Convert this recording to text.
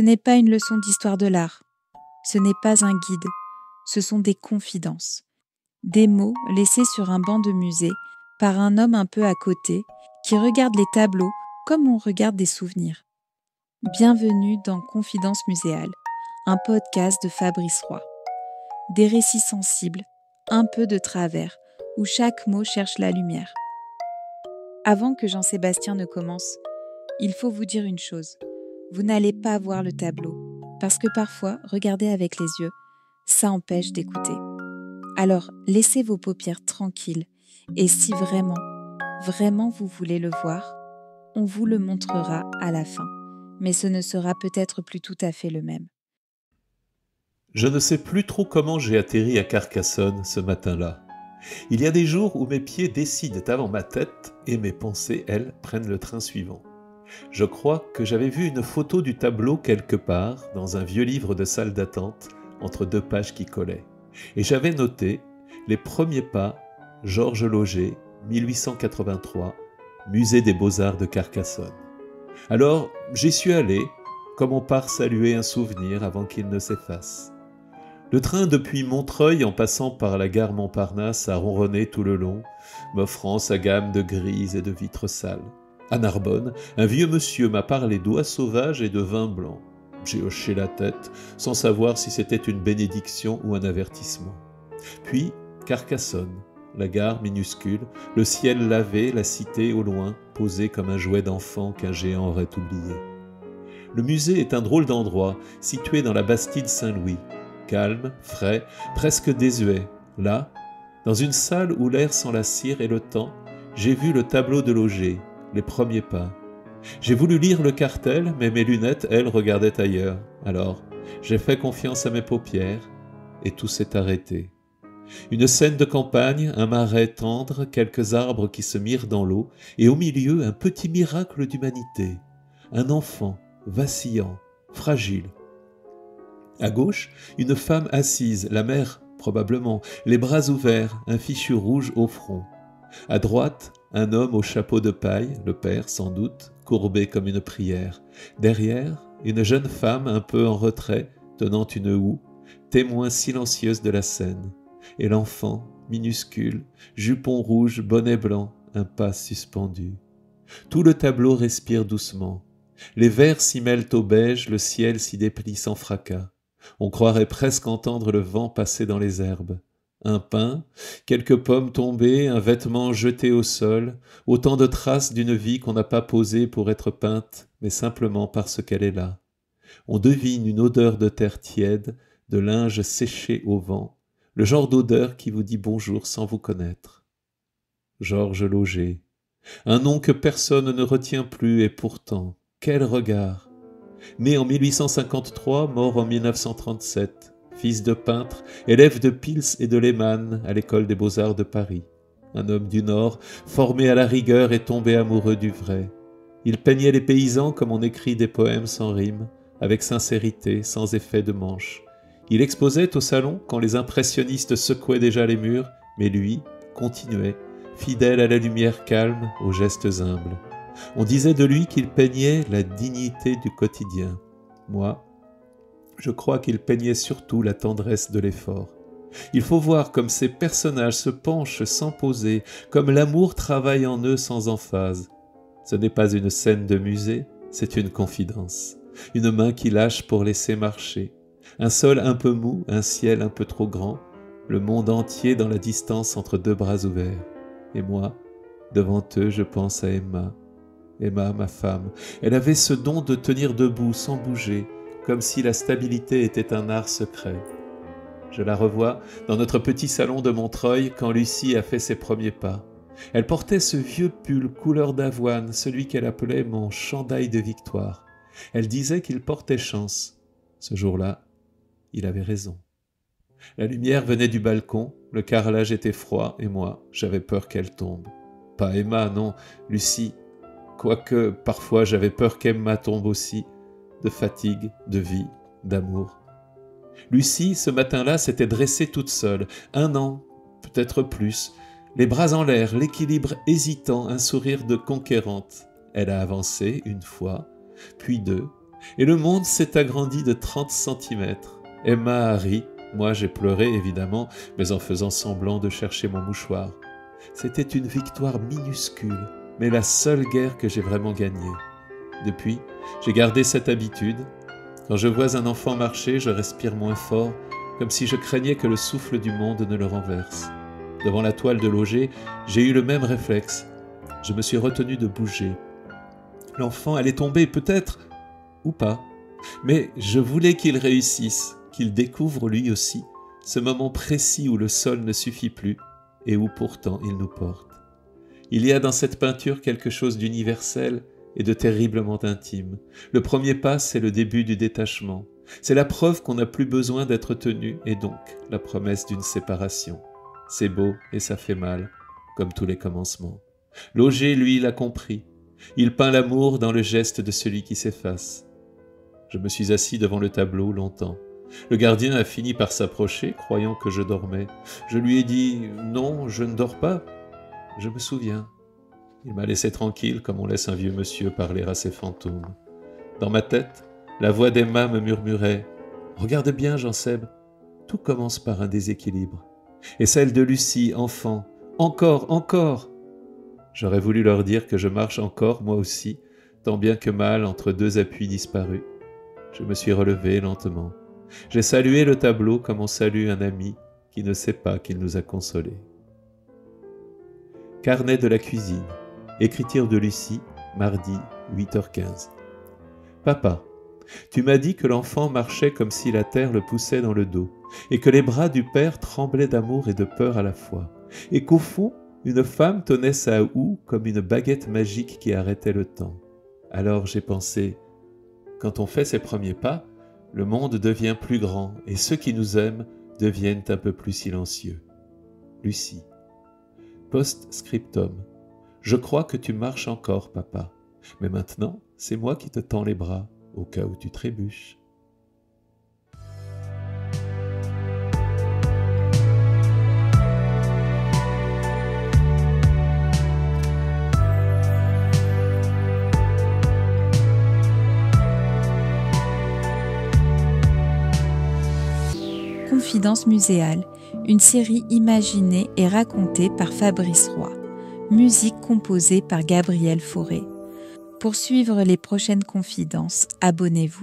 Ce n'est pas une leçon d'histoire de l'art. Ce n'est pas un guide. Ce sont des confidences. Des mots laissés sur un banc de musée par un homme un peu à côté qui regarde les tableaux comme on regarde des souvenirs. Bienvenue dans Confidences muséales, un podcast de Fabrice Roy. Des récits sensibles, un peu de travers, où chaque mot cherche la lumière. Avant que Jean-Sébastien ne commence, il faut vous dire une chose. Vous n'allez pas voir le tableau, parce que parfois, regarder avec les yeux, ça empêche d'écouter. Alors, laissez vos paupières tranquilles, et si vraiment vous voulez le voir, on vous le montrera à la fin, mais ce ne sera peut-être plus tout à fait le même. Je ne sais plus trop comment j'ai atterri à Carcassonne ce matin-là. Il y a des jours où mes pieds décident avant ma tête et mes pensées, elles, prennent le train suivant. Je crois que j'avais vu une photo du tableau quelque part dans un vieux livre de salle d'attente entre deux pages qui collaient. Et j'avais noté les premiers pas, Georges Lauger, 1883, Musée des Beaux-Arts de Carcassonne. Alors j'y suis allé, comme on part saluer un souvenir avant qu'il ne s'efface. Le train depuis Montreuil en passant par la gare Montparnasse a ronronné tout le long, m'offrant sa gamme de grises et de vitres sales. À Narbonne, un vieux monsieur m'a parlé d'oies sauvages et de vin blanc. J'ai hoché la tête, sans savoir si c'était une bénédiction ou un avertissement. Puis, Carcassonne, la gare minuscule, le ciel lavé, la cité au loin, posée comme un jouet d'enfant qu'un géant aurait oublié. Le musée est un drôle d'endroit, situé dans la Bastide Saint-Louis. Calme, frais, presque désuet. Là, dans une salle où l'air sent la cire et le temps, j'ai vu le tableau de Lauger, les premiers pas. J'ai voulu lire le cartel, mais mes lunettes, elles, regardaient ailleurs. Alors, j'ai fait confiance à mes paupières, et tout s'est arrêté. Une scène de campagne, un marais tendre, quelques arbres qui se mirent dans l'eau, et au milieu, un petit miracle d'humanité. Un enfant, vacillant, fragile. À gauche, une femme assise, la mère, probablement, les bras ouverts, un fichu rouge au front. À droite, un homme au chapeau de paille, le père sans doute, courbé comme une prière. Derrière, une jeune femme un peu en retrait, tenant une houe, témoin silencieuse de la scène. Et l'enfant, minuscule, jupon rouge, bonnet blanc, un pas suspendu. Tout le tableau respire doucement. Les verts s'y mêlent au beige, le ciel s'y déplie sans fracas. On croirait presque entendre le vent passer dans les herbes. Un pain, quelques pommes tombées, un vêtement jeté au sol, autant de traces d'une vie qu'on n'a pas posée pour être peinte, mais simplement parce qu'elle est là. On devine une odeur de terre tiède, de linge séché au vent, le genre d'odeur qui vous dit bonjour sans vous connaître. Georges Lauger, un nom que personne ne retient plus et pourtant, quel regard! Né en 1853, mort en 1937, fils de peintre, élève de Pils et de Lehmann à l'école des Beaux-Arts de Paris. Un homme du Nord, formé à la rigueur et tombé amoureux du vrai. Il peignait les paysans comme on écrit des poèmes sans rime, avec sincérité, sans effet de manche. Il exposait au salon quand les impressionnistes secouaient déjà les murs, mais lui continuait, fidèle à la lumière calme, aux gestes humbles. On disait de lui qu'il peignait la dignité du quotidien. Moi, je crois qu'il peignait surtout la tendresse de l'effort. Il faut voir comme ces personnages se penchent sans poser, comme l'amour travaille en eux sans emphase. Ce n'est pas une scène de musée, c'est une confidence. Une main qui lâche pour laisser marcher. Un sol un peu mou, un ciel un peu trop grand, le monde entier dans la distance entre deux bras ouverts. Et moi, devant eux, je pense à Emma. Emma, ma femme, elle avait ce don de tenir debout sans bouger, comme si la stabilité était un art secret. Je la revois dans notre petit salon de Montreuil quand Lucie a fait ses premiers pas. Elle portait ce vieux pull couleur d'avoine, celui qu'elle appelait mon chandail de victoire. Elle disait qu'il portait chance. Ce jour-là, il avait raison. La lumière venait du balcon, le carrelage était froid et moi, j'avais peur qu'elle tombe. Pas Emma, non, Lucie. Quoique, parfois, j'avais peur qu'Emma tombe aussi, de fatigue, de vie, d'amour. Lucie, ce matin-là, s'était dressée toute seule, 1 an, peut-être plus, les bras en l'air, l'équilibre hésitant, un sourire de conquérante. Elle a avancé 1 fois, puis 2, Et le monde s'est agrandi de 30 centimètres. Emma a ri, moi j'ai pleuré évidemment, mais en faisant semblant de chercher mon mouchoir. C'était une victoire minuscule, mais la seule guerre que j'ai vraiment gagnée. Depuis, j'ai gardé cette habitude. Quand je vois un enfant marcher, je respire moins fort, comme si je craignais que le souffle du monde ne le renverse. Devant la toile de l'auger, j'ai eu le même réflexe. Je me suis retenu de bouger. L'enfant allait tomber, peut-être, ou pas. Mais je voulais qu'il réussisse, qu'il découvre lui aussi ce moment précis où le sol ne suffit plus et où pourtant il nous porte. Il y a dans cette peinture quelque chose d'universel et de terriblement intime. Le premier pas, c'est le début du détachement. C'est la preuve qu'on n'a plus besoin d'être tenu et donc la promesse d'une séparation. C'est beau et ça fait mal, comme tous les commencements. L'auger, lui, l'a compris. Il peint l'amour dans le geste de celui qui s'efface. Je me suis assis devant le tableau longtemps. Le gardien a fini par s'approcher, croyant que je dormais. Je lui ai dit « Non, je ne dors pas. » Je me souviens. Il m'a laissé tranquille comme on laisse un vieux monsieur parler à ses fantômes. Dans ma tête, la voix d'Emma me murmurait « Regarde bien, Jean-Seb, tout commence par un déséquilibre. » Et celle de Lucie, enfant, « Encore, encore !» J'aurais voulu leur dire que je marche encore, moi aussi, tant bien que mal entre deux appuis disparus. Je me suis relevé lentement. J'ai salué le tableau comme on salue un ami qui ne sait pas qu'il nous a consolés. Carnet de la cuisine. Écriture de Lucie, mardi, 8h15. Papa, tu m'as dit que l'enfant marchait comme si la terre le poussait dans le dos, et que les bras du père tremblaient d'amour et de peur à la fois, et qu'au fond, une femme tenait sa houe comme une baguette magique qui arrêtait le temps. Alors j'ai pensé, quand on fait ses premiers pas, le monde devient plus grand, et ceux qui nous aiment deviennent un peu plus silencieux. Lucie. Post-scriptum. Je crois que tu marches encore, papa. Mais maintenant, c'est moi qui te tends les bras, au cas où tu trébuches. Confidence muséale, une série imaginée et racontée par Fabrice Roy. Musique composée par Gabriel Fauré. Pour suivre les prochaines confidences, abonnez-vous.